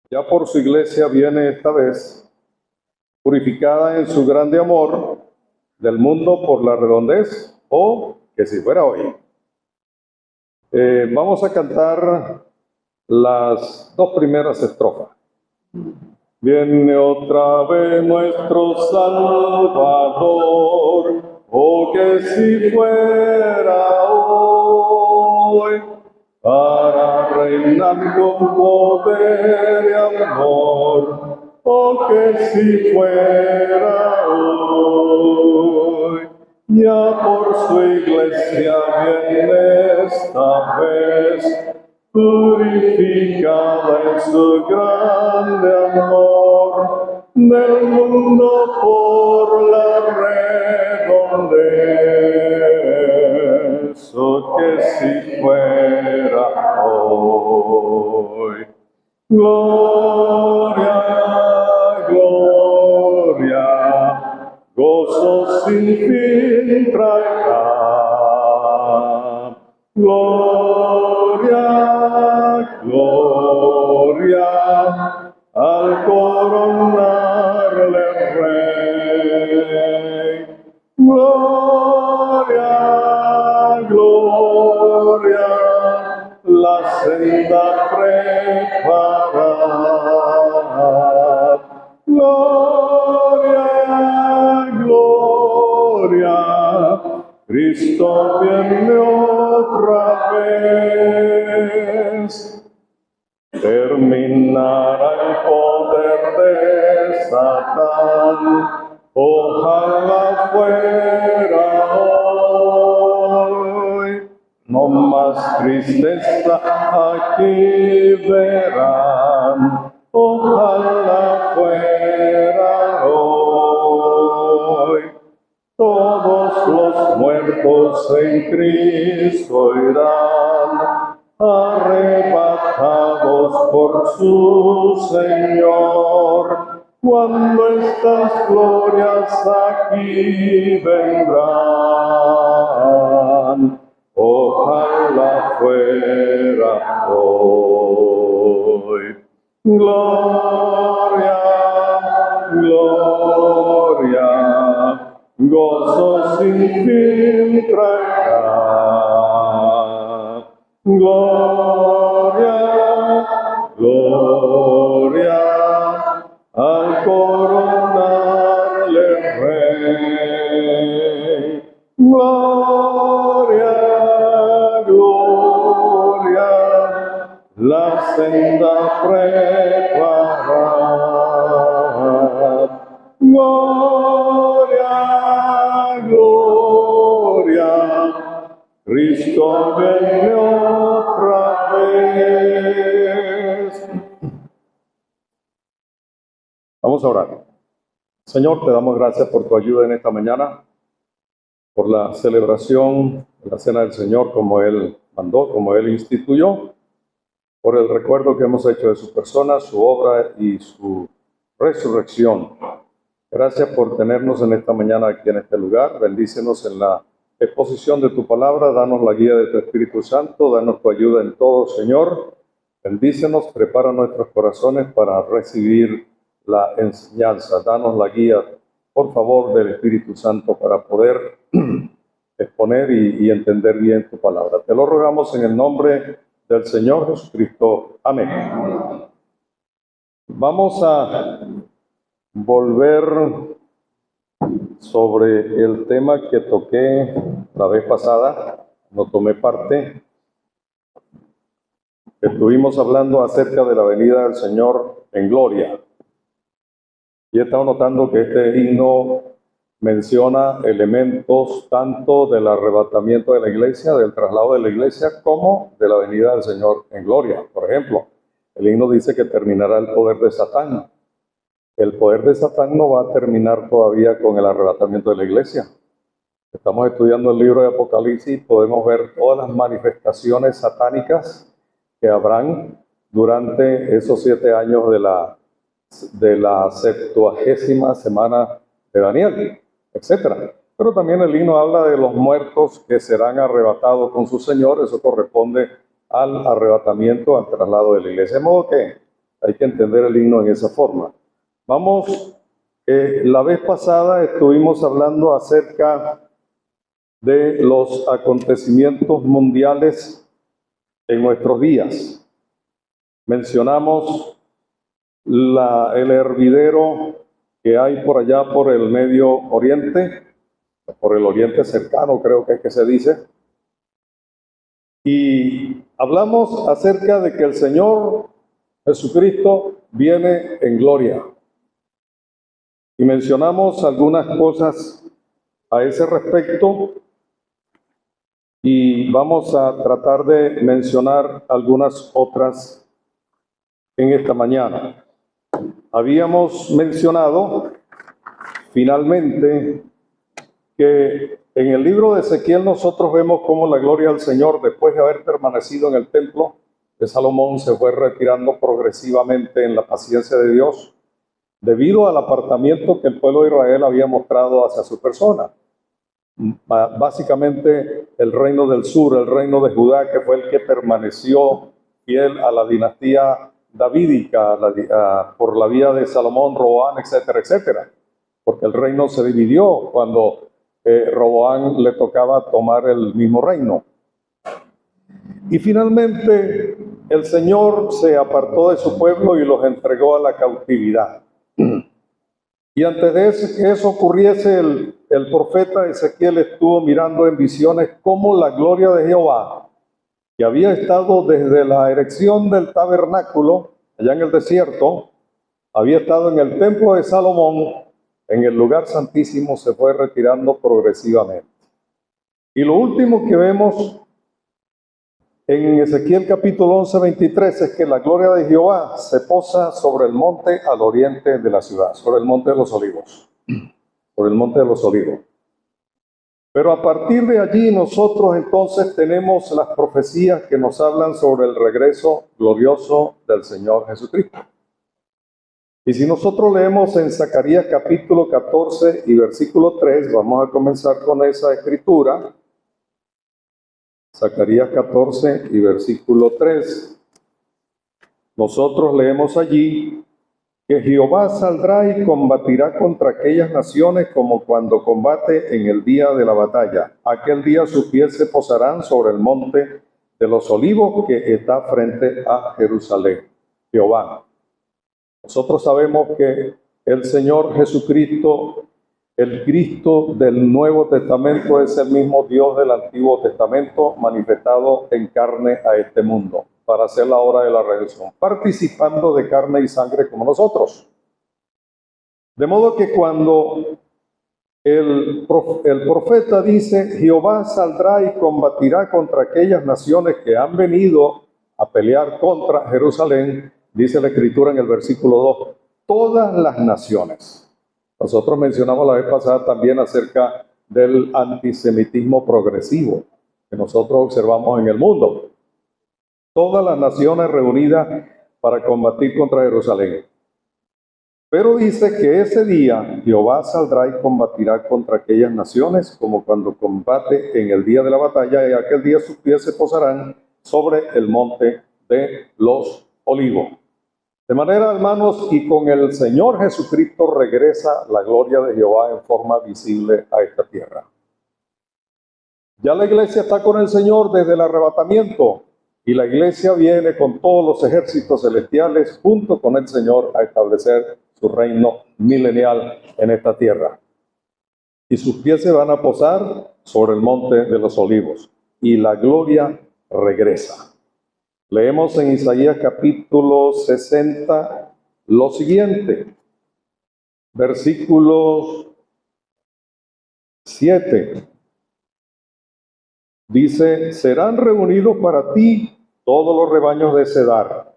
ya por su iglesia viene esta vez, purificada en su grande amor del mundo por la redondez, o que si fuera hoy. Vamos a cantar las dos primeras estrofas. Viene otra vez nuestro Salvador, oh que si fuera hoy, para reinar con poder y amor, oh que si fuera hoy. Ya por su iglesia viene esta vez, purificada en su grande amor, del mundo por la redondez, oh que si fuera hoy. Gloria, gloria, gozo sin fin traerá. Gloria, gloria, al coronarle Rey. Gloria, gloria, la senda preparar. Gloria, gloria, Cristo viene otra vez. Terminará el poder de Satán, ojalá fuera hoy. No más tristeza aquí verán, ojalá fuera hoy. Todos los muertos en Cristo irán, arrebatados por su Señor, cuando estas glorias aquí vendrán. Ojalá fuera hoy. Gloria, gloria, gozo sin fin traerá. Gloria, gloria, al coronarle Rey. Gloria, gloria, la senda preparar. Gloria, gloria, Cristo viene otra vez. Vamos a orar. Señor, te damos gracias por tu ayuda en esta mañana, por la celebración de la Cena del Señor como Él mandó, como Él instituyó, por el recuerdo que hemos hecho de su persona, su obra y su resurrección. Gracias por tenernos en esta mañana aquí en este lugar. Bendícenos en la exposición de tu palabra, danos la guía de tu Espíritu Santo, danos tu ayuda en todo, Señor. Bendícenos, prepara nuestros corazones para recibir la enseñanza. Danos la guía, por favor, del Espíritu Santo para poder exponer y entender bien tu palabra. Te lo rogamos en el nombre del Señor Jesucristo. Amén. Vamos a volver sobre el tema que toqué la vez pasada, no tomé parte. Estuvimos hablando acerca de la venida del Señor en gloria. Y he estado notando que este himno menciona elementos tanto del arrebatamiento de la iglesia, del traslado de la iglesia, como de la venida del Señor en gloria. Por ejemplo, el himno dice que terminará el poder de Satán. El poder de Satán no va a terminar todavía con el arrebatamiento de la iglesia. Estamos estudiando el libro de Apocalipsis y podemos ver todas las manifestaciones satánicas que habrán durante esos 7 años de la 70ª semana de Daniel, etc. Pero también el himno habla de los muertos que serán arrebatados con su Señor. Eso corresponde al arrebatamiento, al traslado de la iglesia. De modo que Hay que entender el himno en esa forma. Vamos, la vez pasada estuvimos hablando acerca de los acontecimientos mundiales en nuestros días. Mencionamos el hervidero que hay por allá por el Medio Oriente, por el Oriente cercano, creo que es que se dice. Y hablamos acerca de que el Señor Jesucristo viene en gloria. Y mencionamos algunas cosas a ese respecto. Y vamos a tratar de mencionar algunas otras en esta mañana. Habíamos mencionado finalmente que en el libro de Ezequiel nosotros vemos cómo la gloria del Señor, después de haber permanecido en el templo de Salomón, se fue retirando progresivamente en la paciencia de Dios, debido al apartamiento que el pueblo de Israel había mostrado hacia su persona. Básicamente el reino del sur, el reino de Judá, que fue el que permaneció fiel a la dinastía davídica, por la vía de Salomón, Roboán, etcétera, etcétera. Porque el reino se dividió cuando Roboán le tocaba tomar el mismo reino. Y finalmente el Señor se apartó de su pueblo y los entregó a la cautividad. Y antes de que eso ocurriese, el profeta Ezequiel estuvo mirando en visiones cómo la gloria de Jehová, que había estado desde la erección del tabernáculo, allá en el desierto, había estado en el templo de Salomón, en el lugar santísimo, se fue retirando progresivamente. Y lo último que vemos en Ezequiel capítulo 11, 23, es que la gloria de Jehová se posa sobre el monte al oriente de la ciudad, sobre el monte de los olivos, sobre el monte de los olivos. Pero a partir de allí nosotros entonces tenemos las profecías que nos hablan sobre el regreso glorioso del Señor Jesucristo. Y si nosotros leemos en Zacarías capítulo 14 y versículo 3, vamos a comenzar con esa escritura. Zacarías 14 y versículo 3. Nosotros leemos allí que Jehová saldrá y combatirá contra aquellas naciones como cuando combate en el día de la batalla. Aquel día sus pies se posarán sobre el monte de los olivos que está frente a Jerusalén. Jehová. Nosotros sabemos que el Señor Jesucristo, el Cristo del Nuevo Testamento, es el mismo Dios del Antiguo Testamento manifestado en carne a este mundo para hacer la obra de la redención, participando de carne y sangre como nosotros. De modo que cuando el profeta dice, Jehová saldrá y combatirá contra aquellas naciones que han venido a pelear contra Jerusalén, dice la Escritura en el versículo 2, todas las naciones. Nosotros mencionamos la vez pasada también acerca del antisemitismo progresivo que nosotros observamos en el mundo. Todas las naciones reunidas para combatir contra Jerusalén. Pero dice que ese día Jehová saldrá y combatirá contra aquellas naciones como cuando combate en el día de la batalla, y aquel día sus pies se posarán sobre el monte de los olivos. De manera, hermanos, y con el Señor Jesucristo regresa la gloria de Jehová en forma visible a esta tierra. Ya la iglesia está con el Señor desde el arrebatamiento, y la iglesia viene con todos los ejércitos celestiales junto con el Señor a establecer su reino milenial en esta tierra. Y sus pies se van a posar sobre el monte de los olivos, y la gloria regresa. Leemos en Isaías capítulo 60 lo siguiente, versículo 7. Dice, serán reunidos para ti todos los rebaños de Cedar.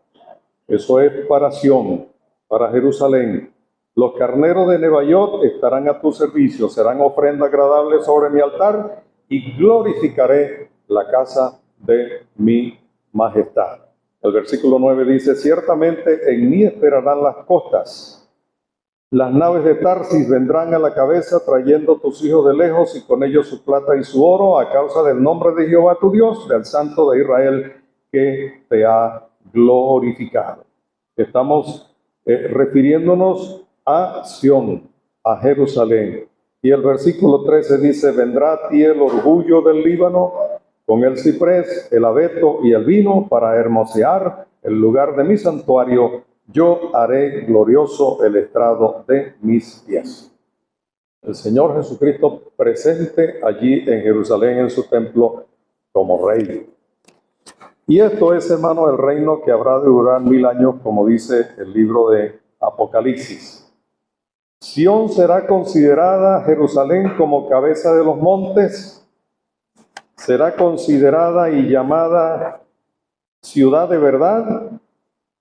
Eso es para Sión, para Jerusalén. Los carneros de Nebaiot estarán a tu servicio, serán ofrenda agradable sobre mi altar y glorificaré la casa de mi majestad. El versículo 9 dice, ciertamente en mí esperarán las costas. Las naves de Tarsis vendrán a la cabeza trayendo tus hijos de lejos y con ellos su plata y su oro a causa del nombre de Jehová tu Dios, del Santo de Israel que te ha glorificado. Estamos refiriéndonos a Sión, a Jerusalén. Y el versículo 13 dice: vendrá a ti el orgullo del Líbano, con el ciprés, el abeto y el vino, para hermosear el lugar de mi santuario. Yo haré glorioso el estrado de mis pies. El Señor Jesucristo presente allí en Jerusalén, en su templo, como Rey. Y esto es, hermano, el reino que habrá de durar 1000 años, como dice el libro de Apocalipsis. Sión será considerada, Jerusalén, como cabeza de los montes, será considerada y llamada ciudad de verdad,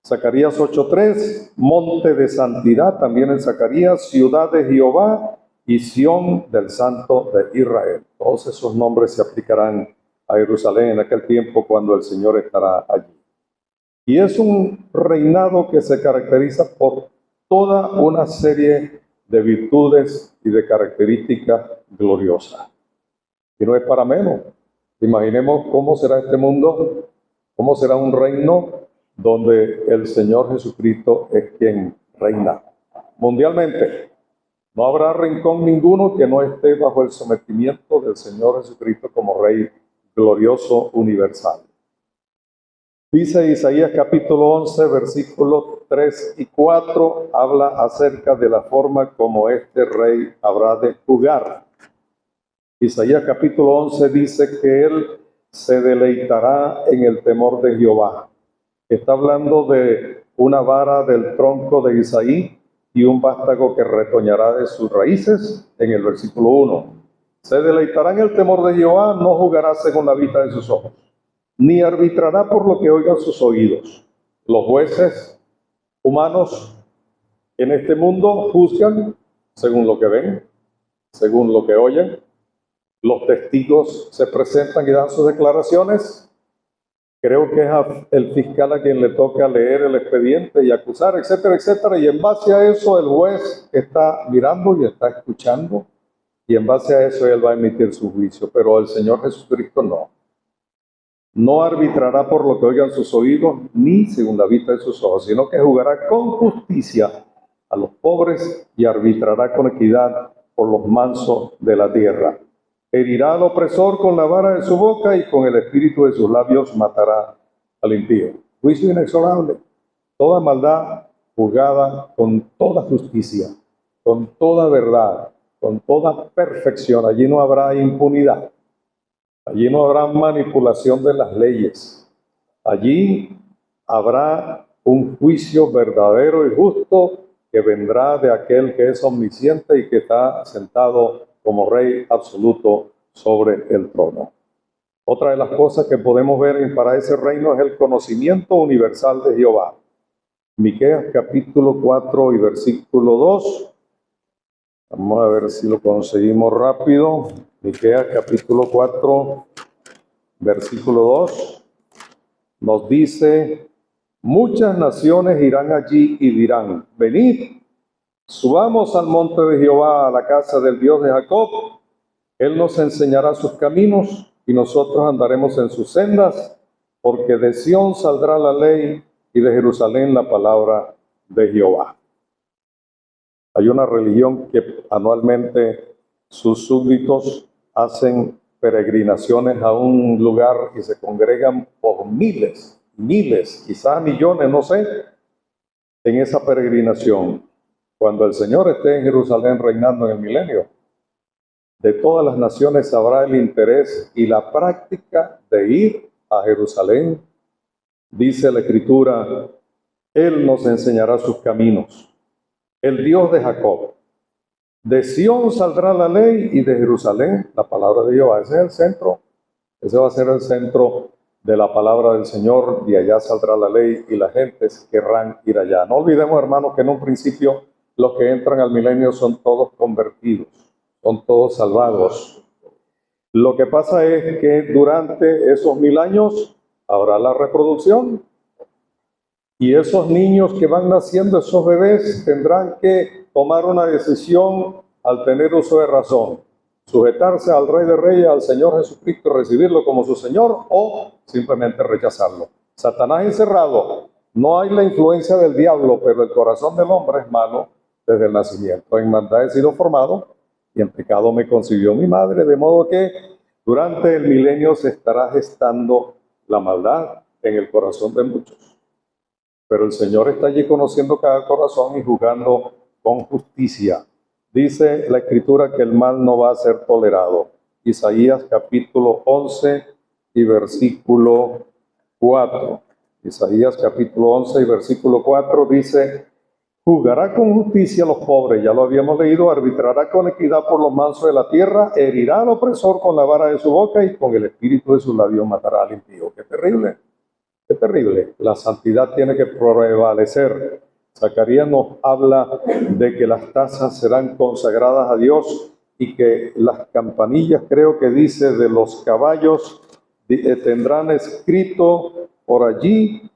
Zacarías 8:3, monte de santidad, también en Zacarías, ciudad de Jehová y Sión del Santo de Israel. Todos esos nombres se aplicarán a Jerusalén en aquel tiempo cuando el Señor estará allí. Y es un reinado que se caracteriza por toda una serie de virtudes y de características gloriosas. Y no es para menos. Imaginemos cómo será este mundo, cómo será un reino donde el Señor Jesucristo es quien reina mundialmente. No habrá rincón ninguno que no esté bajo el sometimiento del Señor Jesucristo como Rey glorioso universal. Dice Isaías capítulo 11, versículos 3 y 4, habla acerca de la forma como este rey habrá de jugar. Isaías capítulo 11 dice que él se deleitará en el temor de Jehová. Está hablando de una vara del tronco de Isaí y un vástago que retoñará de sus raíces, en el versículo 1. Se deleitará en el temor de Jehová, no jugará según la vista de sus ojos, ni arbitrará por lo que oigan sus oídos. Los jueces humanos en este mundo juzgan según lo que ven, según lo que oyen. Los testigos se presentan y dan sus declaraciones. Creo que es el fiscal a quien le toca leer el expediente y acusar, etcétera, etcétera. Y en base a eso el juez está mirando y está escuchando. Y en base a eso él va a emitir su juicio. Pero el Señor Jesucristo no. No arbitrará por lo que oigan sus oídos, ni según la vista de sus ojos, sino que jugará con justicia a los pobres y arbitrará con equidad por los mansos de la tierra. Herirá al opresor con la vara de su boca y con el espíritu de sus labios matará al impío. Juicio inexorable, toda maldad juzgada con toda justicia, con toda verdad, con toda perfección. Allí no habrá impunidad. Allí no habrá manipulación de las leyes. Allí habrá un juicio verdadero y justo que vendrá de aquel que es omnisciente y que está sentado como Rey absoluto sobre el trono. Otra de las cosas que podemos ver para ese reino es el conocimiento universal de Jehová. Miqueas capítulo 4 y versículo 2. Vamos a ver si lo conseguimos rápido. Miqueas capítulo 4, versículo 2, nos dice: muchas naciones irán allí y dirán: venid, subamos al monte de Jehová, a la casa del Dios de Jacob. Él nos enseñará sus caminos y nosotros andaremos en sus sendas, porque de Sión saldrá la ley y de Jerusalén la palabra de Jehová. Hay una religión que anualmente sus súbditos hacen peregrinaciones a un lugar y se congregan por miles, quizás millones, no sé, en esa peregrinación. Cuando el Señor esté en Jerusalén reinando en el milenio, de todas las naciones habrá el interés y la práctica de ir a Jerusalén. Dice la Escritura: Él nos enseñará sus caminos, el Dios de Jacob. De Sión saldrá la ley y de Jerusalén la palabra de Jehová. Ese es el centro. Ese va a ser el centro de la palabra del Señor. De allá saldrá la ley y las gentes querrán ir allá. No olvidemos, hermanos, que en un principio los que entran al milenio son todos convertidos, son todos salvados. Lo que pasa es que durante esos 1000 años habrá la reproducción. Y esos niños que van naciendo, esos bebés, tendrán que tomar una decisión al tener uso de razón: sujetarse al Rey de Reyes, al Señor Jesucristo, recibirlo como su Señor, o simplemente rechazarlo. Satanás encerrado No hay la influencia del diablo, pero el corazón del hombre es malo desde el nacimiento. En maldad he sido formado y en pecado me concibió mi madre, de modo que durante el milenio se estará gestando la maldad en el corazón de muchos. Pero el Señor está allí conociendo cada corazón y juzgando con justicia. Dice la Escritura que el mal no va a ser tolerado. Isaías capítulo 11 y versículo 4. Isaías capítulo 11 y versículo 4 dice: juzgará con justicia a los pobres, ya lo habíamos leído, arbitrará con equidad por los mansos de la tierra, herirá al opresor con la vara de su boca y con el espíritu de sus labios matará al impío. ¡Qué terrible! ¡Qué terrible! La santidad tiene que prevalecer. Zacarías nos habla de que las tazas serán consagradas a Dios y que las campanillas, creo que dice, de los caballos tendrán escrito por allí,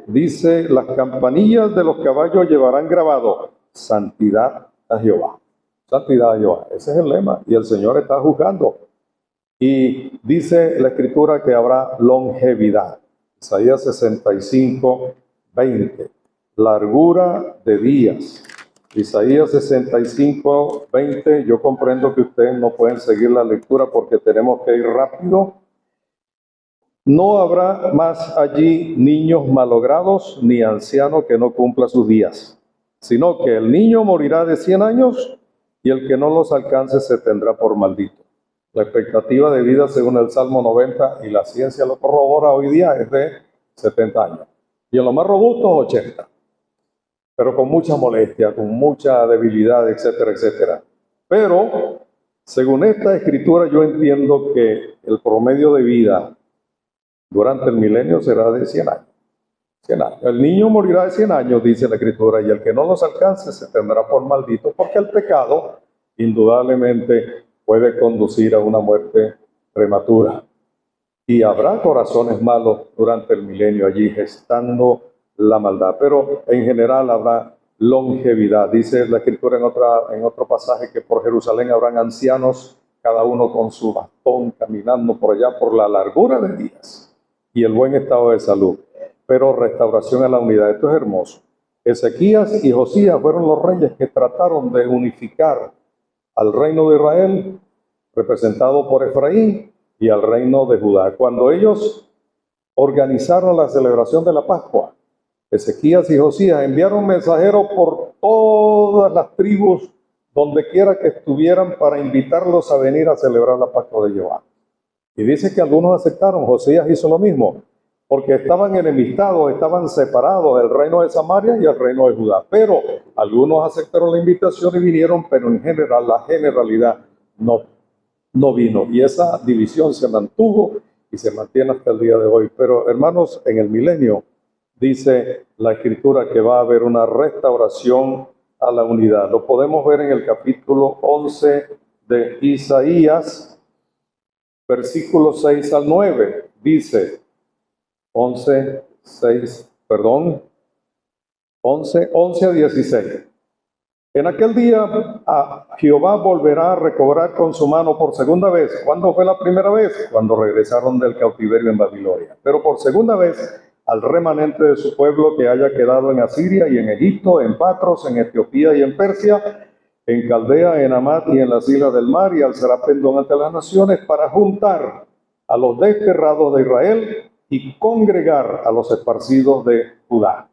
dice, las campanillas de los caballos llevarán grabado: santidad a Jehová. Santidad a Jehová. Ese es el lema y el Señor está juzgando. Y dice la Escritura que habrá longevidad. Isaías 65, 20. Largura de días. Isaías 65, 20. Yo comprendo que ustedes no pueden seguir la lectura porque tenemos que ir rápido. No habrá más allí niños malogrados, ni anciano que no cumpla sus días, sino que el niño morirá de 100 años y el que no los alcance se tendrá por maldito. La expectativa de vida, según el Salmo 90, y la ciencia lo corrobora hoy día, es de 70 años. Y en los más robustos, 80. Pero con mucha molestia, con mucha debilidad, etcétera, etcétera. Pero, según esta escritura, yo entiendo que el promedio de vida durante el milenio será de 100 años. 100 años. El niño morirá de 100 años, dice la Escritura, y el que no los alcance se tendrá por maldito, porque el pecado indudablemente puede conducir a una muerte prematura. Y habrá corazones malos durante el milenio allí gestando la maldad, pero en general habrá longevidad. Dice la Escritura en otro pasaje que por Jerusalén habrán ancianos, cada uno con su bastón, caminando por allá por la largura de días y el buen estado de salud, pero restauración a la unidad. Esto es hermoso. Ezequías y Josías fueron los reyes que trataron de unificar al reino de Israel, representado por Efraín, y al reino de Judá. Cuando ellos organizaron la celebración de la Pascua, Ezequías y Josías enviaron mensajeros por todas las tribus, donde quiera que estuvieran, para invitarlos a venir a celebrar la Pascua de Jehová. Y dice que algunos aceptaron. Josías hizo lo mismo, porque estaban enemistados, estaban separados, el reino de Samaria y el reino de Judá. Pero algunos aceptaron la invitación y vinieron, pero en general, la generalidad no vino. Y esa división se mantuvo y se mantiene hasta el día de hoy. Pero hermanos, en el milenio dice la Escritura que va a haber una restauración a la unidad. Lo podemos ver en el capítulo 11 de Isaías, versículos 6 al 9, dice 11 a 16. En aquel día Jehová volverá a recobrar con su mano por segunda vez. ¿Cuándo fue la primera vez? Cuando regresaron del cautiverio en Babilonia. Pero por segunda vez al remanente de su pueblo que haya quedado en Asiria y en Egipto, en Patros, en Etiopía y en Persia, en Caldea, en Amat y en las islas del mar, y alzará pendón ante las naciones para juntar a los desterrados de Israel y congregar a los esparcidos de Judá,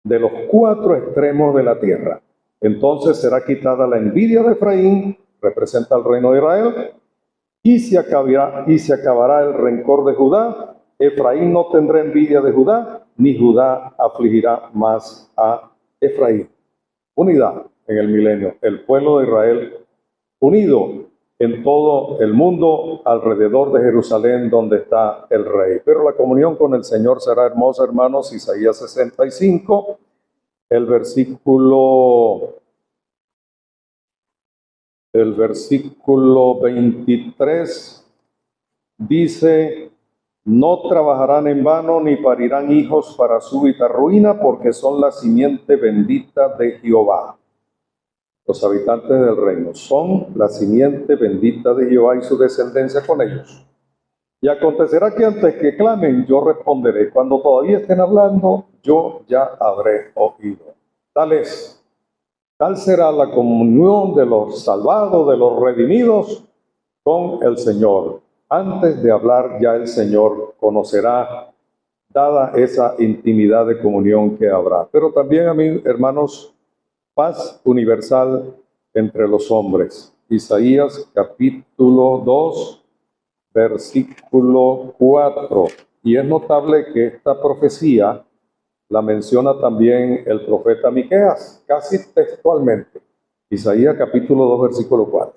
de los 4 extremos de la tierra. Entonces será quitada la envidia de Efraín, representa el reino de Israel, y se acabará el rencor de Judá. Efraín no tendrá envidia de Judá, ni Judá afligirá más a Efraín. Unidad en el milenio, el pueblo de Israel unido en todo el mundo alrededor de Jerusalén donde está el rey. Pero la comunión con el Señor será hermosa, hermanos. Isaías 65, el versículo 23 dice: no trabajarán en vano ni parirán hijos para súbita ruina, porque son la simiente bendita de Jehová. Los habitantes del reino son la simiente bendita de Jehová y su descendencia con ellos. Y acontecerá que antes que clamen, yo responderé. Cuando todavía estén hablando, yo ya habré oído. Tal será la comunión de los salvados, de los redimidos con el Señor. Antes de hablar, ya el Señor conocerá, dada esa intimidad de comunión que habrá. Pero también, a mí, hermanos, paz universal entre los hombres. Isaías capítulo 2, versículo 4. Y es notable que esta profecía la menciona también el profeta Miqueas, casi textualmente. Isaías capítulo 2, versículo 4.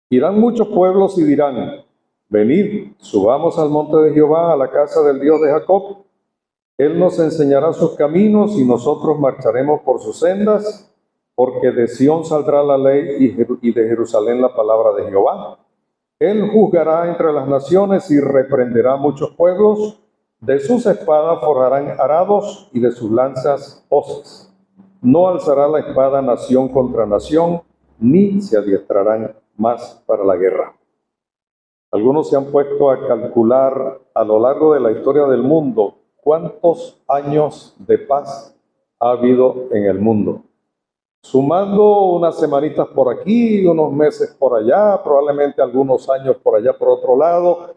Irán muchos pueblos y dirán, venid, subamos al monte de Jehová, a la casa del Dios de Jacob. Él nos enseñará sus caminos y nosotros marcharemos por sus sendas, porque de Sión saldrá la ley y de Jerusalén la palabra de Jehová. Él juzgará entre las naciones y reprenderá muchos pueblos. De sus espadas forjarán arados y de sus lanzas hoces. No alzará la espada nación contra nación, ni se adiestrarán más para la guerra. Algunos se han puesto a calcular a lo largo de la historia del mundo cuántos años de paz ha habido en el mundo. Sumando unas semanitas por aquí, unos meses por allá, probablemente algunos años por allá por otro lado,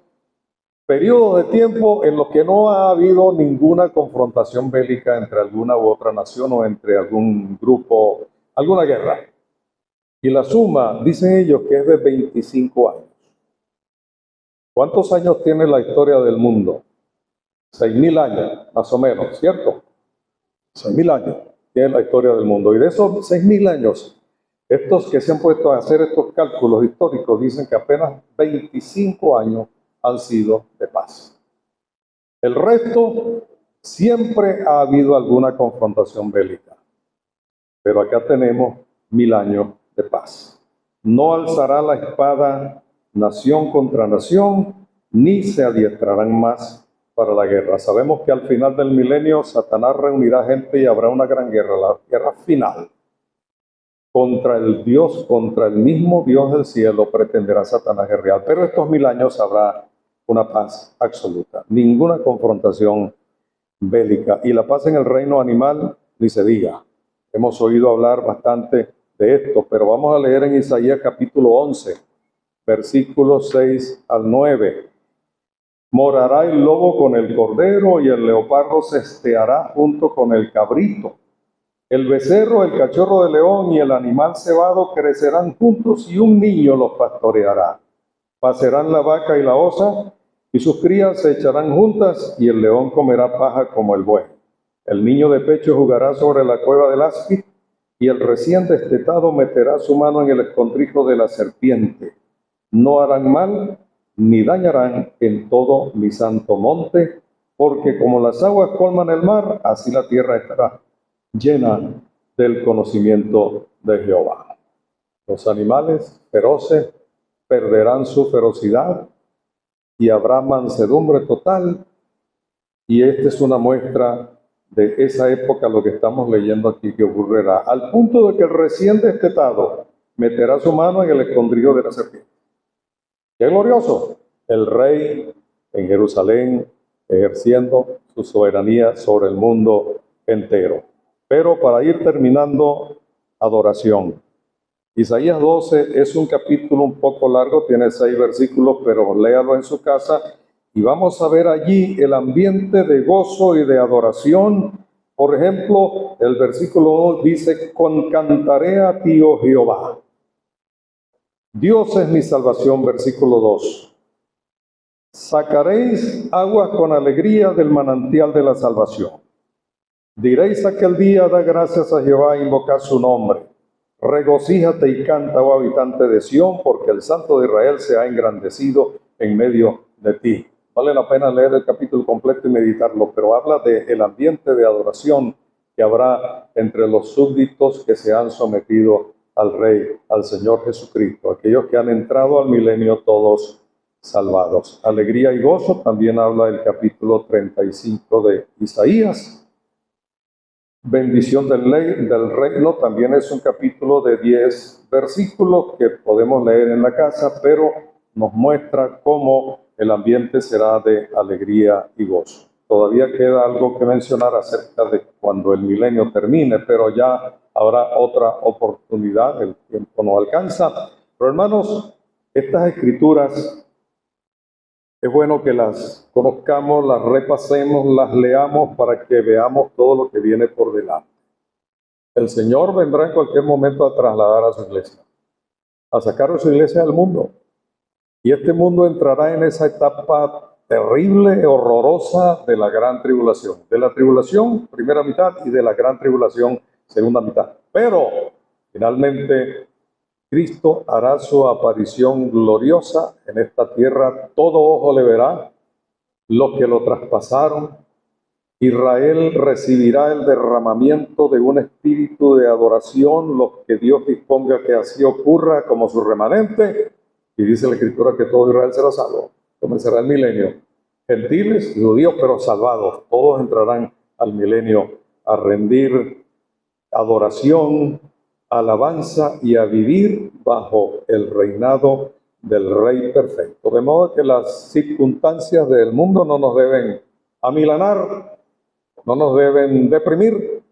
periodos de tiempo en los que no ha habido ninguna confrontación bélica entre alguna u otra nación o entre algún grupo, alguna guerra. Y la suma, dicen ellos, que es de 25 años. ¿Cuántos años tiene la historia del mundo? 6.000 años, más o menos, ¿cierto? 6.000 años tiene la historia del mundo. Y de esos 6.000 años, estos que se han puesto a hacer estos cálculos históricos dicen que apenas 25 años han sido de paz. El resto, siempre ha habido alguna confrontación bélica. Pero acá tenemos 1.000 años de paz. No alzará la espada nación contra nación, ni se adiestrarán más para la guerra. Sabemos que al final del milenio Satanás reunirá gente y habrá una gran guerra, la guerra final. Contra el Dios, contra el mismo Dios del cielo pretenderá Satanás guerrear. Pero estos 1.000 años habrá una paz absoluta, ninguna confrontación bélica. Y la paz en el reino animal, ni se diga. Hemos oído hablar bastante de esto, pero vamos a leer en Isaías capítulo 11, versículos 6 al 9. Morará el lobo con el cordero y el leopardo se esteará junto con el cabrito. El becerro, el cachorro de león y el animal cebado crecerán juntos y un niño los pastoreará. Pasarán la vaca y la osa y sus crías se echarán juntas y el león comerá paja como el buey. El niño de pecho jugará sobre la cueva del áspid y el recién destetado meterá su mano en el escondrijo de la serpiente. No harán mal ni dañarán en todo mi santo monte, porque como las aguas colman el mar, así la tierra estará llena del conocimiento de Jehová. Los animales feroces perderán su ferocidad y habrá mansedumbre total. Y esta es una muestra de esa época, lo que estamos leyendo aquí, que ocurrirá, al punto de que el recién destetado meterá su mano en el escondrijo de la serpiente. ¡Qué glorioso! El rey en Jerusalén ejerciendo su soberanía sobre el mundo entero. Pero para ir terminando, adoración. Isaías 12 es un capítulo un poco largo, tiene 6 versículos, pero léalo en su casa y vamos a ver allí el ambiente de gozo y de adoración. Por ejemplo, el versículo 1 dice, cantaré a ti, oh Jehová. Dios es mi salvación, versículo 2. Sacaréis aguas con alegría del manantial de la salvación. Diréis aquel día, da gracias a Jehová, invocad su nombre. Regocíjate y canta, oh habitante de Sión, porque el Santo de Israel se ha engrandecido en medio de ti. Vale la pena leer el capítulo completo y meditarlo, pero habla del ambiente de adoración que habrá entre los súbditos que se han sometido al Rey, al Señor Jesucristo, aquellos que han entrado al milenio todos salvados. Alegría y gozo también habla el capítulo 35 de Isaías. Bendición del reino también es un capítulo de 10 versículos que podemos leer en la casa, pero nos muestra cómo el ambiente será de alegría y gozo. Todavía queda algo que mencionar acerca de cuando el milenio termine, pero ya habrá otra oportunidad, el tiempo no alcanza. Pero hermanos, estas escrituras es bueno que las conozcamos, las repasemos, las leamos para que veamos todo lo que viene por delante. El Señor vendrá en cualquier momento a trasladar a su iglesia, a sacar a su iglesia del mundo. Y este mundo entrará en esa etapa terrible, horrorosa de la gran tribulación. De la tribulación, primera mitad, y de la gran tribulación, segunda mitad. Pero, finalmente, Cristo hará su aparición gloriosa en esta tierra. Todo ojo le verá, los que lo traspasaron. Israel recibirá el derramamiento de un espíritu de adoración, los que Dios disponga que así ocurra como su remanente. Y dice la Escritura que todo Israel será salvo. Comenzará el milenio. Gentiles y judíos, pero salvados. Todos entrarán al milenio a rendir adoración, alabanza y a vivir bajo el reinado del Rey perfecto. De modo que las circunstancias del mundo no nos deben amilanar, no nos deben deprimir.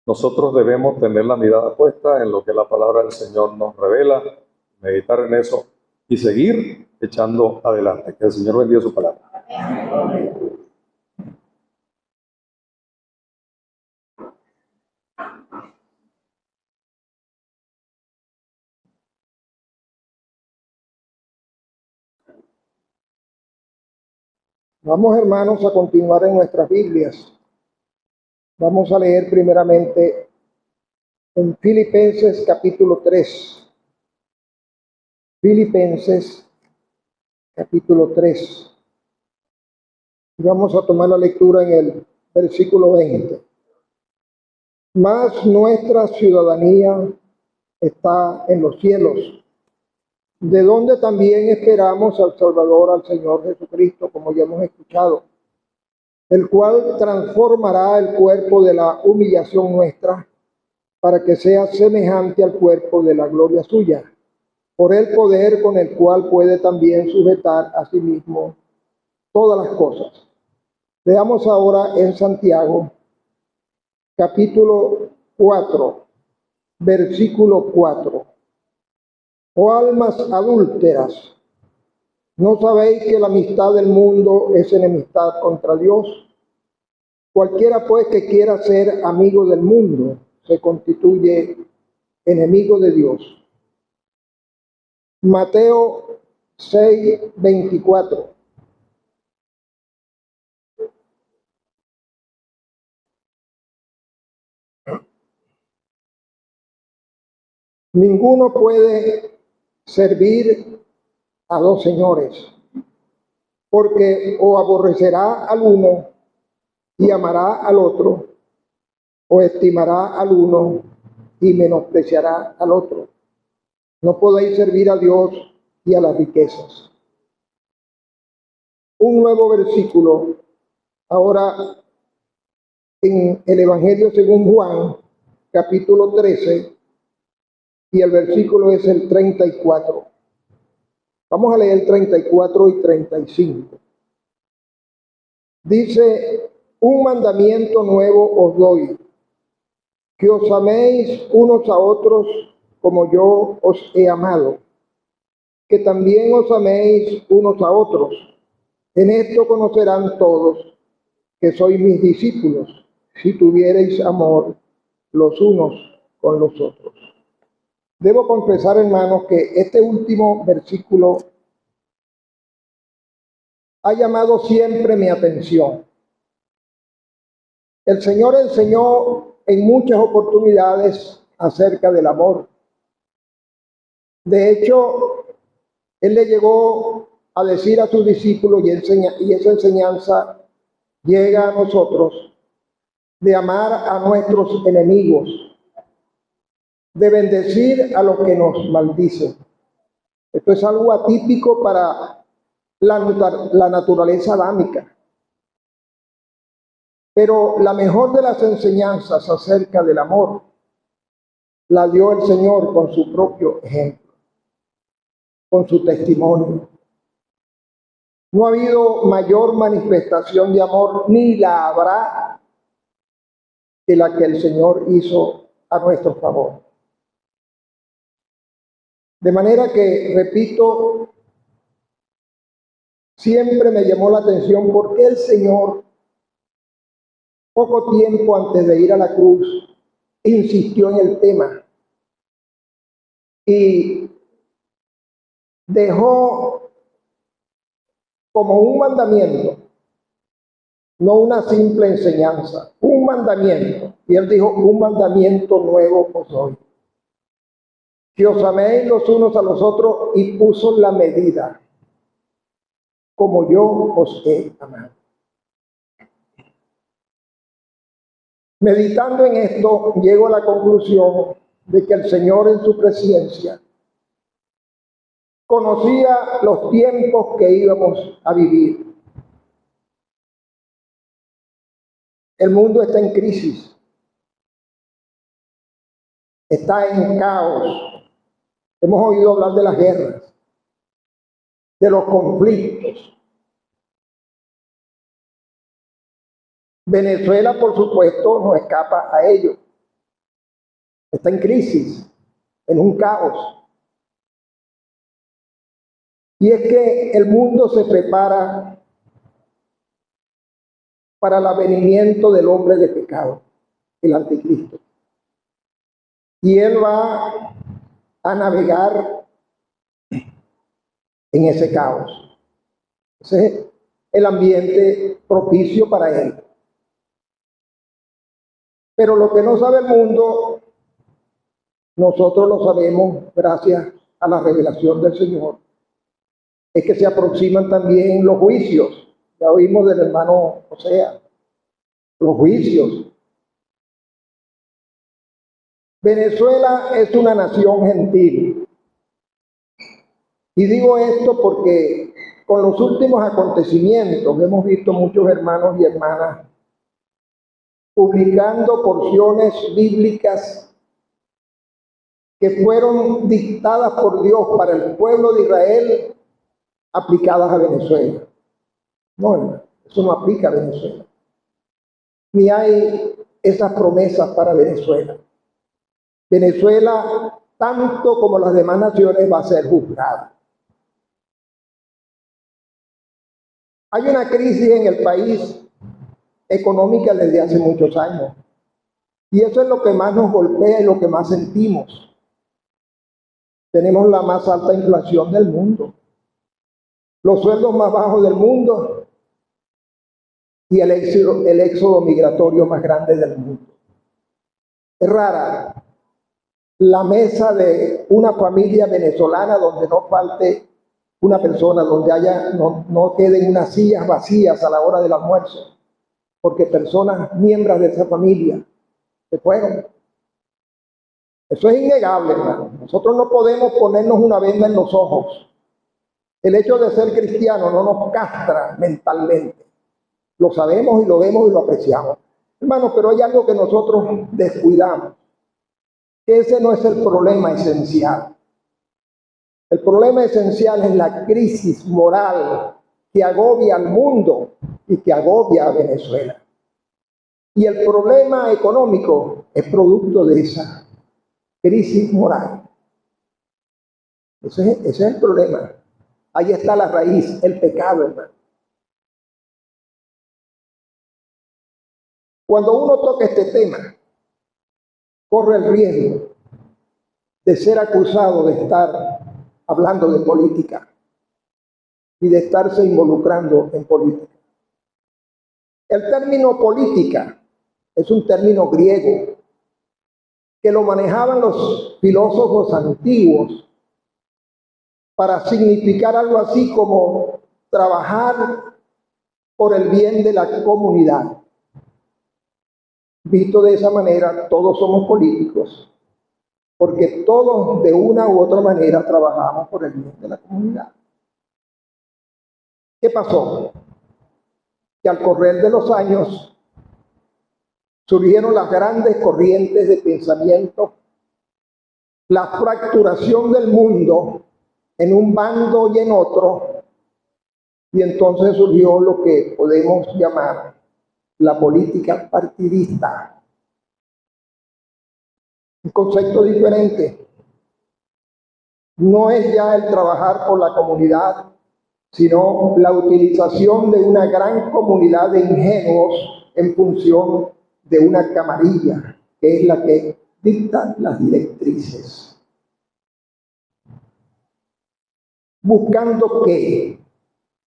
Nosotros debemos tener la mirada puesta en lo que la palabra del Señor nos revela, meditar en eso y seguir echando adelante. Que el Señor bendiga su palabra. Vamos, hermanos, a continuar en nuestras Biblias. Vamos a leer primeramente en Filipenses capítulo 3. Filipenses capítulo 3. Y vamos a tomar la lectura en el versículo 20. Mas nuestra ciudadanía está en los cielos, de donde también esperamos al Salvador, al Señor Jesucristo, como ya hemos escuchado, el cual transformará el cuerpo de la humillación nuestra para que sea semejante al cuerpo de la gloria suya, por el poder con el cual puede también sujetar a sí mismo todas las cosas. Veamos ahora en Santiago, capítulo 4, versículo 4. Oh almas adúlteras, ¿no sabéis que la amistad del mundo es enemistad contra Dios? Cualquiera pues que quiera ser amigo del mundo se constituye enemigo de Dios. Mateo 6:24. Ninguno puede servir a dos señores, porque o aborrecerá al uno y amará al otro, o estimará al uno y menospreciará al otro. No podéis servir a Dios y a las riquezas. Un nuevo versículo, ahora en el Evangelio según Juan, capítulo 13, y el versículo es el 34. Vamos a leer 34 y 35. Dice: un mandamiento nuevo os doy, que os améis unos a otros como yo os he amado, que también os améis unos a otros. En esto conocerán todos que sois mis discípulos, si tuviereis amor los unos con los otros. Debo confesar, hermanos, que este último versículo ha llamado siempre mi atención. El Señor enseñó en muchas oportunidades acerca del amor. De hecho, Él le llegó a decir a sus discípulos, y esa enseñanza llega a nosotros, de amar a nuestros enemigos, de bendecir a los que nos maldicen. Esto es algo atípico para la naturaleza adámica. Pero la mejor de las enseñanzas acerca del amor la dio el Señor con su propio ejemplo. con su testimonio. No ha habido mayor manifestación de amor, ni la habrá, que la que el Señor hizo a nuestro favor. De manera que, repito, siempre me llamó la atención por qué el Señor, poco tiempo antes de ir a la cruz, insistió en el tema y dejó como un mandamiento, no una simple enseñanza, un mandamiento. Y él dijo, un mandamiento nuevo os doy: que os améis los unos a los otros, y puso la medida, como yo os he amado. Meditando en esto, llego a la conclusión de que el Señor en su presencia conocía los tiempos que íbamos a vivir. El mundo está en crisis, está en caos. Hemos oído hablar de las guerras, de los conflictos. Venezuela, por supuesto, no escapa a ello. Está en crisis, en un caos. Y es que el mundo se prepara para el avenimiento del hombre de pecado, el anticristo. Y él va a navegar en ese caos. Ese es el ambiente propicio para él. Pero lo que no sabe el mundo, nosotros lo sabemos gracias a la revelación del Señor. Es que se aproximan también los juicios. Ya oímos del hermano Osea, los juicios. Venezuela es una nación gentil. Y digo esto porque con los últimos acontecimientos hemos visto muchos hermanos y hermanas publicando porciones bíblicas que fueron dictadas por Dios para el pueblo de Israel, aplicadas a Venezuela. No, hermano, eso no aplica a Venezuela. Ni hay esas promesas para Venezuela. Venezuela, tanto como las demás naciones, va a ser juzgada. Hay una crisis en el país económica desde hace muchos años. Y eso es lo que más nos golpea y lo que más sentimos. Tenemos la más alta inflación del mundo, los sueldos más bajos del mundo y el éxodo migratorio más grande del mundo. Es rara la mesa de una familia venezolana donde no falte una persona, donde no queden unas sillas vacías a la hora del almuerzo, porque personas, miembros de esa familia, se fueron. Eso es innegable, hermano. Nosotros no podemos ponernos una venda en los ojos. El hecho de ser cristiano no nos castra mentalmente. Lo sabemos y lo vemos y lo apreciamos. Hermano, pero hay algo que nosotros descuidamos. Ese no es el problema esencial. El problema esencial es la crisis moral que agobia al mundo y que agobia a Venezuela. Y el problema económico es producto de esa crisis moral. Ese es el problema. Ahí está la raíz, el pecado, hermano. Cuando uno toca este tema, corre el riesgo de ser acusado de estar hablando de política y de estarse involucrando en política. El término política es un término griego que lo manejaban los filósofos antiguos para significar algo así como trabajar por el bien de la comunidad. Visto de esa manera, todos somos políticos, porque todos de una u otra manera trabajamos por el bien de la comunidad. ¿Qué pasó? Que al correr de los años surgieron las grandes corrientes de pensamiento, la fracturación del mundo en un bando y en otro, y entonces surgió lo que podemos llamar la política partidista. Un concepto diferente. No es ya el trabajar por la comunidad, sino la utilización de una gran comunidad de ingenuos en función de una camarilla, que es la que dicta las directrices. ¿Buscando qué?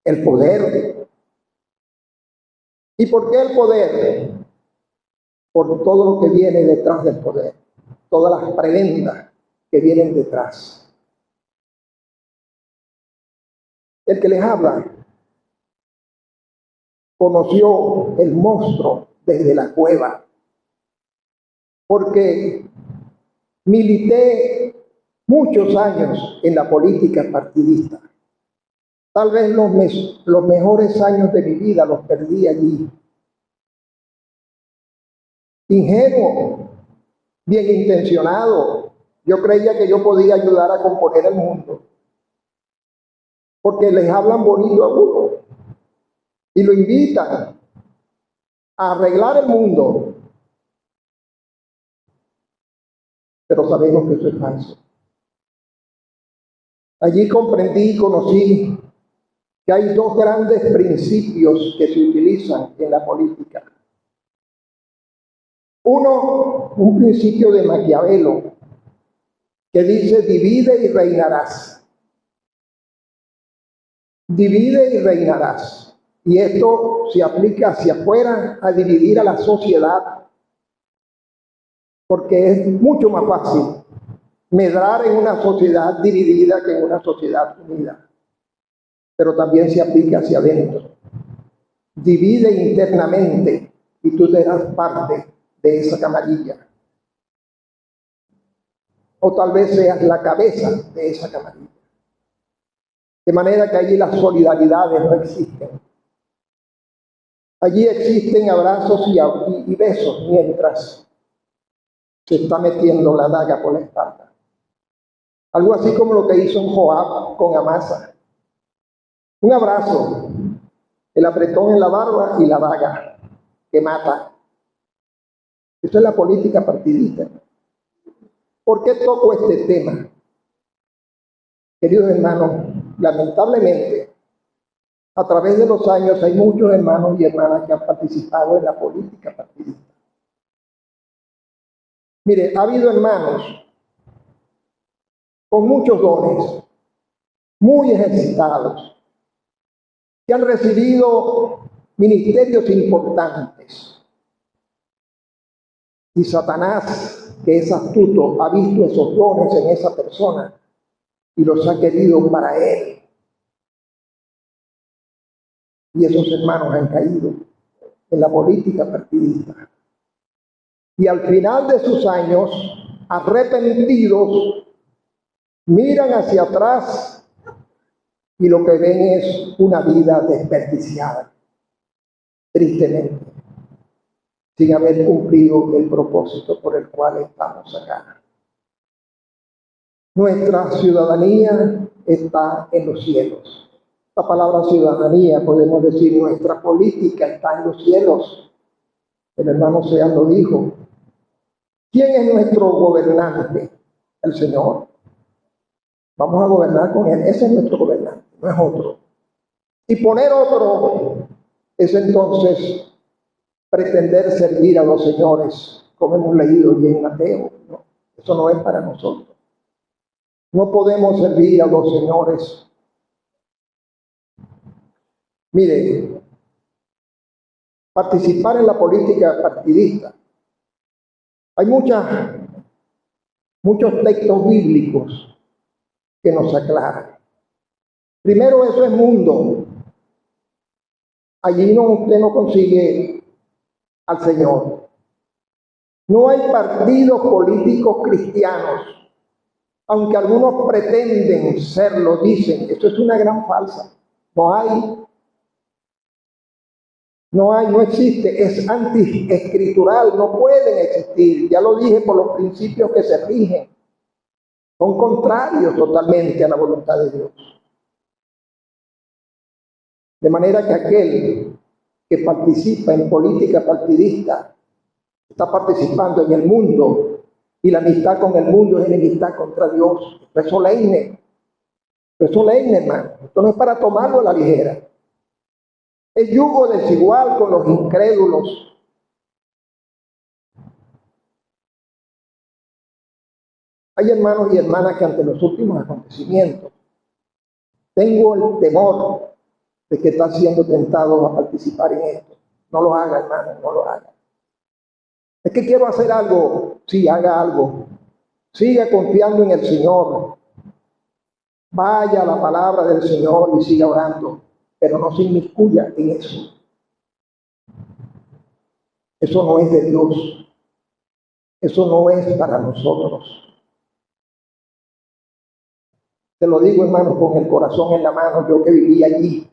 El poder. ¿Y por qué el poder? Por todo lo que viene detrás del poder, todas las prebendas que vienen detrás. El que les habla conoció el monstruo desde la cueva, porque milité muchos años en la política partidista. Tal vez los mejores años de mi vida los perdí allí. Ingenuo, bien intencionado, yo creía que yo podía ayudar a componer el mundo, porque les hablan bonito a uno y lo invitan a arreglar el mundo, pero sabemos que eso es falso. Allí comprendí y conocí que hay dos grandes principios que se utilizan en la política. Uno, un principio de Maquiavelo, que dice: divide y reinarás. Divide y reinarás. Y esto se aplica hacia afuera, a dividir a la sociedad, porque es mucho más fácil medrar en una sociedad dividida que en una sociedad unida. Pero también se aplica hacia adentro. Divide internamente y tú serás parte de esa camarilla. O tal vez seas la cabeza de esa camarilla. De manera que allí las solidaridades no existen. Allí existen abrazos y besos mientras se está metiendo la daga por la espalda. Algo así como lo que hizo Joab con Amasa. Un abrazo, el apretón en la barba y la daga que mata. Esto es la política partidista. ¿Por qué toco este tema? Queridos hermanos, lamentablemente, a través de los años hay muchos hermanos y hermanas que han participado en la política partidista. Mire, ha habido hermanos con muchos dones, muy ejercitados, que han recibido ministerios importantes. Y Satanás, que es astuto, ha visto esos dones en esa persona y los ha querido para él. Y esos hermanos han caído en la política partidista. Y al final de sus años, arrepentidos, miran hacia atrás y lo que ven es una vida desperdiciada, tristemente, sin haber cumplido el propósito por el cual estamos acá. Nuestra ciudadanía está en los cielos. La palabra ciudadanía, podemos decir, nuestra política está en los cielos. El hermano Sean lo dijo. ¿Quién es nuestro gobernante? El Señor. Vamos a gobernar con Él. Ese es nuestro gobernante, no es otro. Y poner otro es entonces pretender servir a los señores, como hemos leído hoy en Mateo. No, eso no es para nosotros. No podemos servir a los señores. Mire, participar en la política partidista. Hay muchos textos bíblicos que nos aclaran. Primero, eso es mundo. Allí usted no consigue al Señor. No hay partidos políticos cristianos, aunque algunos pretenden serlo, dicen. Esto es una gran falsa. No existe, es antiescritural, no pueden existir. Ya lo dije, por los principios que se rigen. Son contrarios totalmente a la voluntad de Dios. De manera que aquel que participa en política partidista está participando en el mundo, y la amistad con el mundo es enemistad contra Dios. Esto es solemne. Esto es solemne, hermano. Esto no es para tomarlo a la ligera. Es yugo desigual con los incrédulos. Hay hermanos y hermanas que ante los últimos acontecimientos tengo el temor de que están siendo tentados a participar en esto. No lo haga, hermano, no lo haga. Es que quiero hacer algo. Sí, haga algo. Siga confiando en el Señor. Vaya a la palabra del Señor y siga orando, pero no se inmiscuya en eso. Eso no es de Dios. Eso no es para nosotros. Te lo digo, hermano, con el corazón en la mano, yo que viví allí.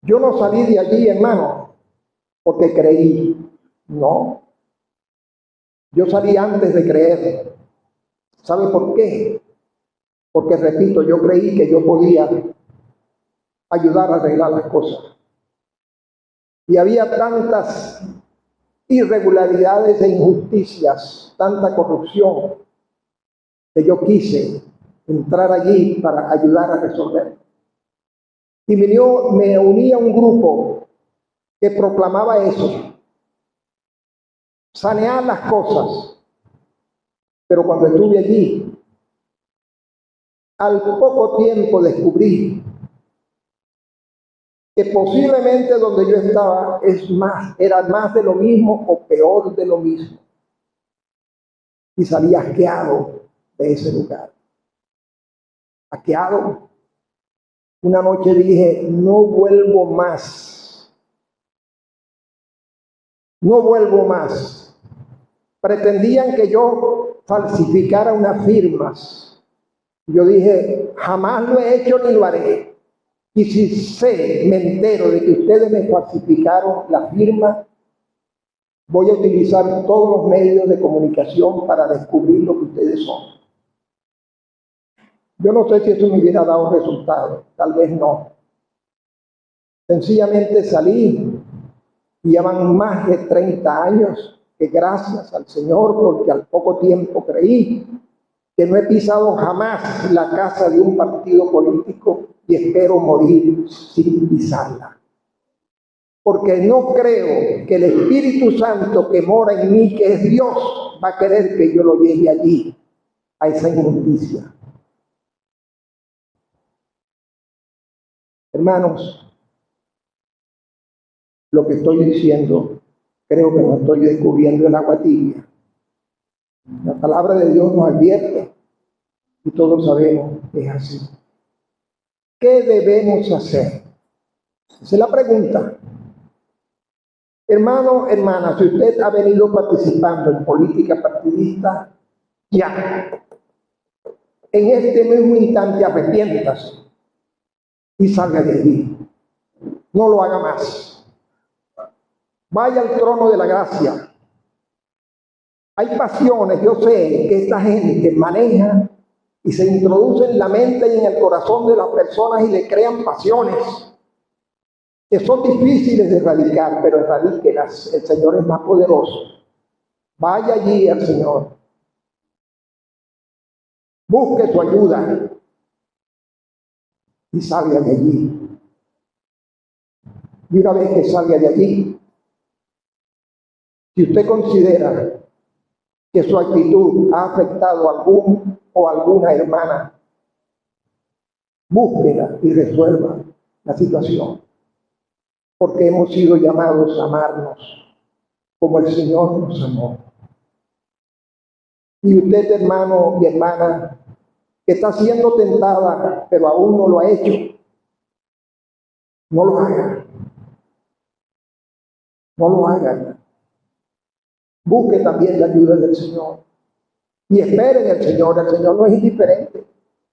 Yo no salí de allí, hermano, porque creí. No. Yo salí antes de creer. ¿Sabe por qué? Porque, repito, yo creí que yo podía ayudar a arreglar las cosas. Y había tantas irregularidades e injusticias, tanta corrupción, que yo quise entrar allí para ayudar a resolver. Y me uní a un grupo que proclamaba eso, sanear las cosas. Pero cuando estuve allí, al poco tiempo descubrí que posiblemente donde yo estaba era más de lo mismo o peor de lo mismo. Y salí asqueado de ese lugar. Asqueado. Una noche dije, no vuelvo más. No vuelvo más. Pretendían que yo falsificara unas firmas. Yo dije, jamás lo he hecho ni lo haré. Y si me entero de que ustedes me falsificaron la firma, voy a utilizar todos los medios de comunicación para descubrir lo que ustedes son. Yo no sé si eso me hubiera dado resultado, tal vez no. Sencillamente salí y ya van más de 30 años que gracias al Señor, porque al poco tiempo creí que no he pisado jamás la casa de un partido político y espero morir sin pisarla. Porque no creo que el Espíritu Santo que mora en mí, que es Dios, va a querer que yo lo lleve allí, a esa inmundicia. Hermanos, lo que estoy diciendo, creo que no estoy descubriendo el agua tibia. La palabra de Dios nos advierte y todos sabemos que es así. ¿Qué debemos hacer? Esa es la pregunta. Hermano, hermana, si usted ha venido participando en política partidista, ya. En este mismo instante arrepiéntase y salga de allí. No lo haga más. Vaya al trono de la gracia. Hay pasiones, yo sé que esta gente maneja y se introduce en la mente y en el corazón de las personas y le crean pasiones que son difíciles de erradicar, pero erradíquelas. El Señor es más poderoso. Vaya allí al Señor. Busque su ayuda y salga de allí. Y una vez que salga de allí, si usted considera que su actitud ha afectado a algún o alguna hermana, búsquela y resuelva la situación. Porque hemos sido llamados a amarnos como el Señor nos amó. Y usted, hermano y hermana, que está siendo tentada, pero aún no lo ha hecho, no lo haga. No lo haga. Busque también la ayuda del Señor. Y espere en el Señor. El Señor no es indiferente.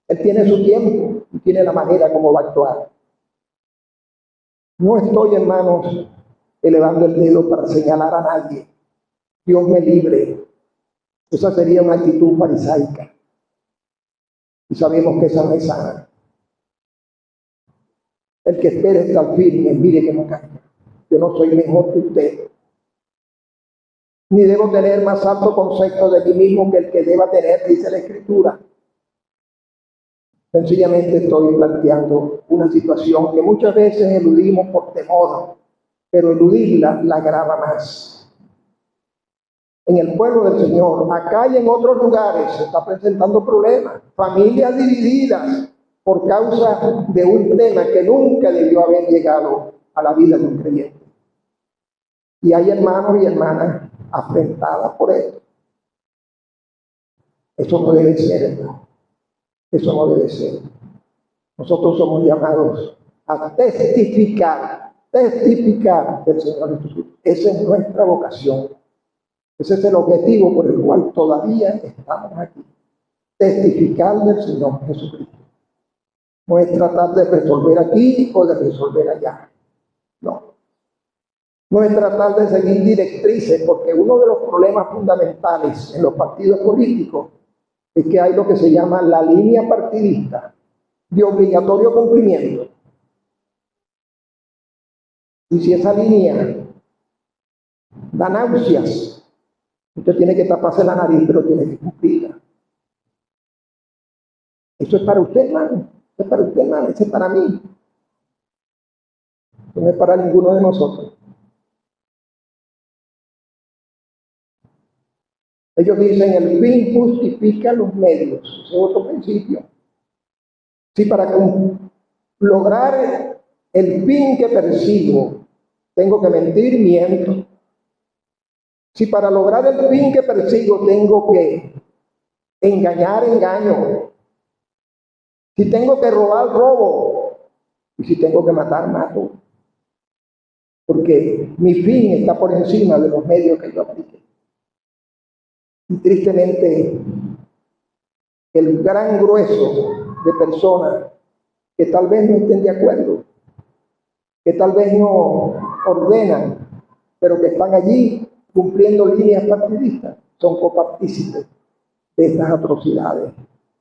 Él tiene su tiempo y tiene la manera como va a actuar. No estoy, hermanos, elevando el dedo para señalar a nadie. Dios me libre. Esa sería una actitud farisaica. y sabemos que esa no es sana. El que espera estar firme, mire que no caiga. Yo no soy mejor que usted, ni debo tener más alto concepto de mí mismo que el que deba tener, dice la Escritura. Sencillamente estoy planteando una situación que muchas veces eludimos por temor, pero eludirla la agrava más. En el pueblo del Señor, acá y en otros lugares, se está presentando problemas, familias divididas por causa de un tema que nunca debió haber llegado a la vida de un creyente. Y hay hermanos y hermanas afrentadas por esto. Eso no debe ser, hermano. Eso no debe ser. Nosotros somos llamados a testificar del Señor Jesús. Esa es nuestra vocación. Ese es el objetivo por el cual todavía estamos aquí. Testificar del Señor Jesucristo. No es tratar de resolver aquí o de resolver allá. No. No es tratar de seguir directrices, porque uno de los problemas fundamentales en los partidos políticos es que hay lo que se llama la línea partidista de obligatorio cumplimiento. Y si esa línea da náuseas, usted tiene que taparse la nariz, pero tiene que cumplirla. Eso es para usted, hermano. Eso es para usted, hermano. Eso es para mí. Eso no es para ninguno de nosotros. Ellos dicen, el fin justifica los medios. Ese es otro principio. Si para lograr el fin que persigo tengo que mentir, miento. Si para lograr el fin que persigo tengo que engañar, engaño. Si tengo que robar, robo. Y si tengo que matar, mato. Porque mi fin está por encima de los medios que yo aplique. Y tristemente, el gran grueso de personas que tal vez no estén de acuerdo, que tal vez no ordenan, pero que están allí cumpliendo líneas partidistas, son copartícipes de estas atrocidades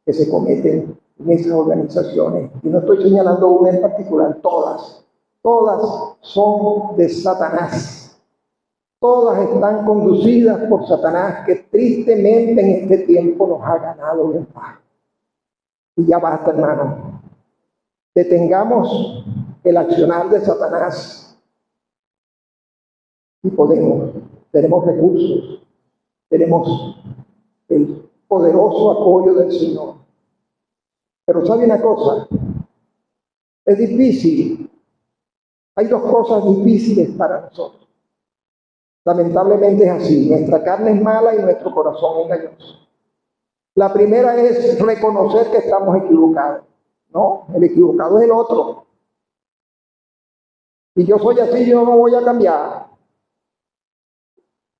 que se cometen en esas organizaciones. Y no estoy señalando una en particular, todas son de Satanás. Todas están conducidas por Satanás, que tristemente en este tiempo nos ha ganado en paz. Y ya basta, hermano. Detengamos el accionar de Satanás y tenemos recursos, tenemos el poderoso apoyo del Señor. Pero ¿sabe una cosa? Es difícil. Hay dos cosas difíciles para nosotros. Lamentablemente es así. Nuestra carne es mala y nuestro corazón es engañoso. La primera es reconocer que estamos equivocados. No, el equivocado es el otro. Y yo soy así, yo no voy a cambiar.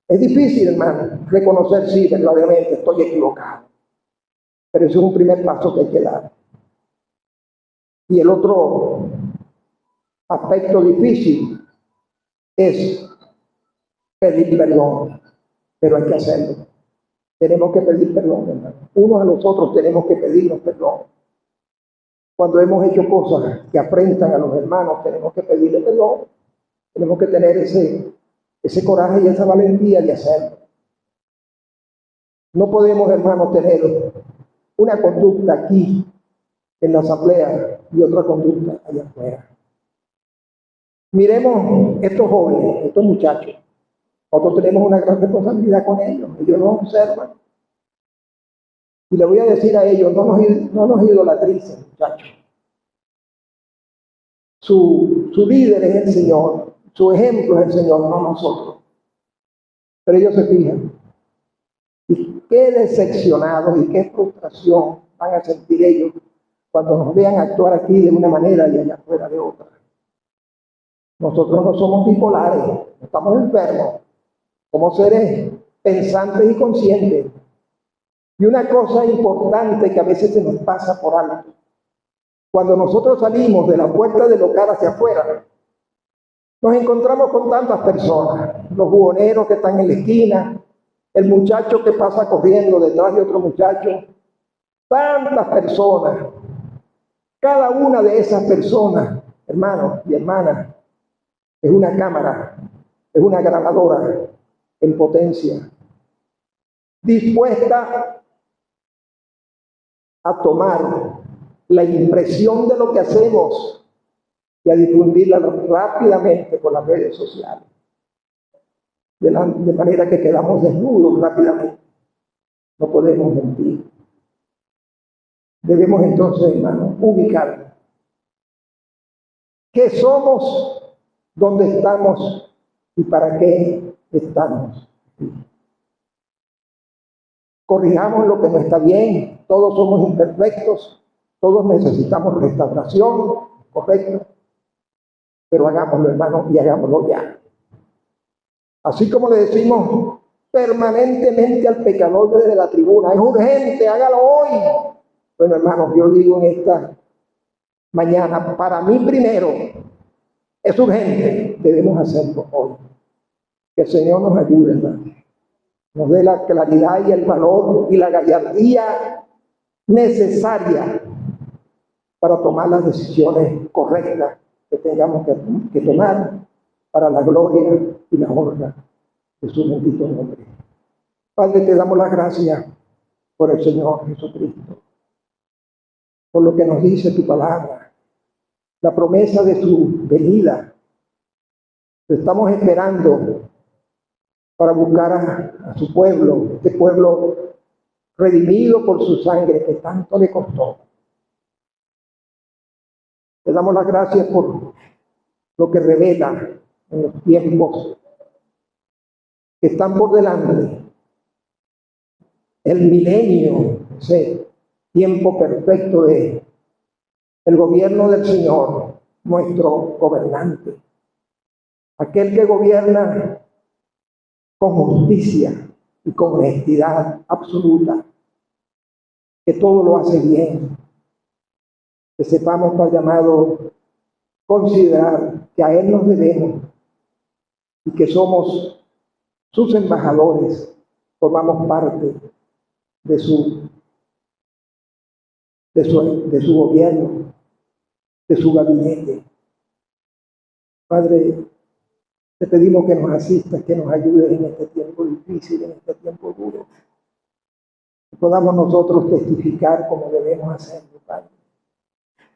Es difícil, hermano, reconocer, sí, verdaderamente estoy equivocado. Pero ese es un primer paso que hay que dar. Y el otro aspecto difícil es pedir perdón, pero hay que hacerlo. Tenemos que pedir perdón, hermano. Unos a los otros tenemos que pedirnos perdón. Cuando hemos hecho cosas que afrentan a los hermanos, tenemos que pedirle perdón. Tenemos que tener ese coraje y esa valentía de hacerlo. No podemos, hermanos, tener una conducta aquí en la asamblea y otra conducta allá afuera. Miremos estos jóvenes, estos muchachos. Nosotros tenemos una gran responsabilidad con ellos. Ellos nos observan. Y le voy a decir a ellos, no nos idolatricen, muchachos. Su líder es el Señor. Su ejemplo es el Señor, no nosotros. Pero ellos se fijan. Y qué decepcionados y qué frustración van a sentir ellos cuando nos vean actuar aquí de una manera y allá afuera de otra. Nosotros no somos bipolares, no estamos enfermos. Somos seres pensantes y conscientes. Y una cosa importante que a veces se nos pasa por alto. Cuando nosotros salimos de la puerta del local hacia afuera, nos encontramos con tantas personas. Los buhoneros que están en la esquina, el muchacho que pasa corriendo detrás de otro muchacho, tantas personas. Cada una de esas personas, hermanos y hermanas, es una cámara, es una grabadora en potencia, dispuesta a tomar la impresión de lo que hacemos y a difundirla rápidamente por las redes sociales, de manera que quedamos desnudos rápidamente. No podemos mentir. Debemos entonces, hermanos, ubicarnos. ¿Qué somos? ¿Dónde estamos? ¿Y para qué estamos? Corrijamos lo que no está bien. Todos somos imperfectos. Todos necesitamos restauración, correcto. Pero hagámoslo, hermano, y hagámoslo ya. Así como le decimos permanentemente al pecador desde la tribuna, es urgente, hágalo hoy. Bueno, hermanos, yo digo en esta mañana, para mí primero, es urgente, debemos hacerlo hoy. Que el Señor nos ayude, hermano. Nos dé la claridad y el valor y la gallardía necesaria para tomar las decisiones correctas que tengamos que tomar para la gloria y la honra de su bendito nombre. Padre, te damos las gracias por el Señor Jesucristo, por lo que nos dice tu palabra, la promesa de su venida. Estamos esperando para buscar a su pueblo, este pueblo redimido por su sangre que tanto le costó. Te damos las gracias por lo que revela en los tiempos que están por delante. El milenio, ese tiempo perfecto de el gobierno del Señor, nuestro gobernante. Aquel que gobierna con justicia y con honestidad absoluta, que todo lo hace bien. Que sepamos, Padre amado, considerar que a Él nos debemos y que somos sus embajadores, formamos parte de su gobierno, de su gabinete. Padre, te pedimos que nos asistas, que nos ayudes en este tiempo difícil, en este tiempo duro. Que podamos nosotros testificar como debemos hacerlo, Padre.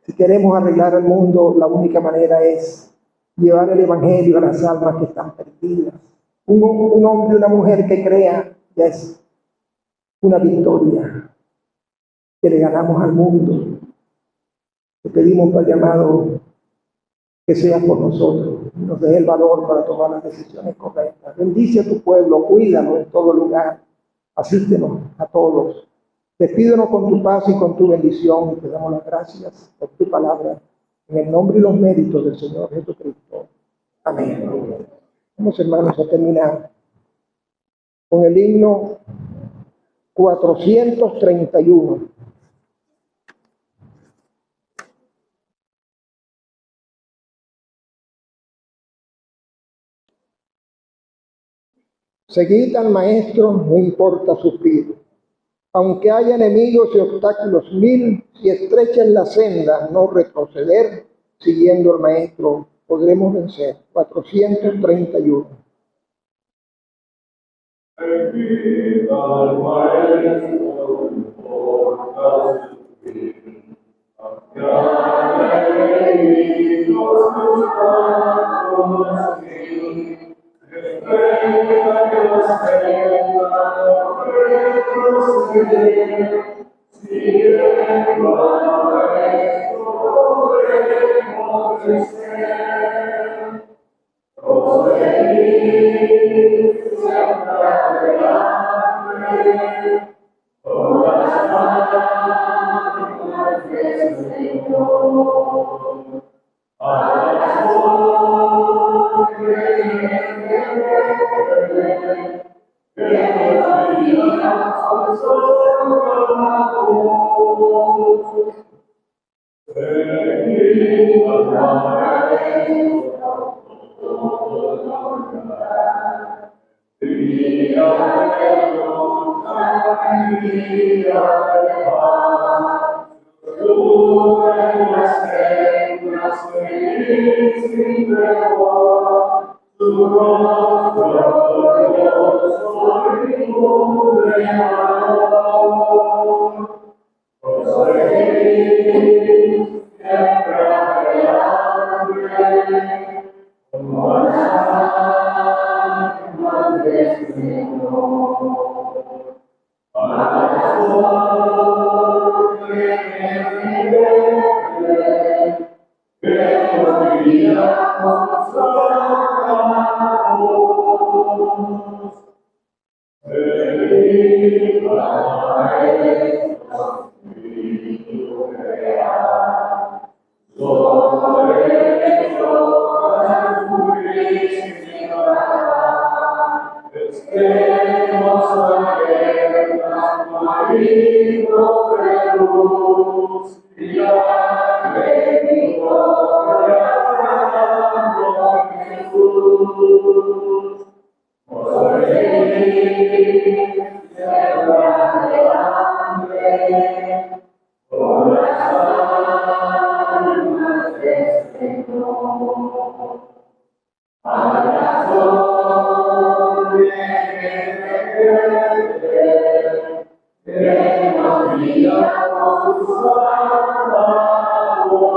Si queremos arreglar el mundo, la única manera es llevar el Evangelio a las almas que están perdidas. Un hombre y una mujer que crea ya es una victoria que le ganamos al mundo. Te pedimos, Padre amado, que seas por nosotros, nos dé el valor para tomar las decisiones correctas. Bendice a tu pueblo, cuídanos en todo lugar, asístenos a todos. Despídenos con tu paz y con tu bendición y te damos las gracias por tu palabra, en el nombre y los méritos del Señor Jesucristo. Amén. Vamos, hermanos, a terminar con el himno 431. Seguid al Maestro, no importa sufrir. Aunque haya enemigos y obstáculos mil, si estrechen la senda, no retroceder, siguiendo al Maestro, podremos vencer. 431. Seguid al Maestro, no importa sufrir. Aunque haya enemigos y obstáculos mil,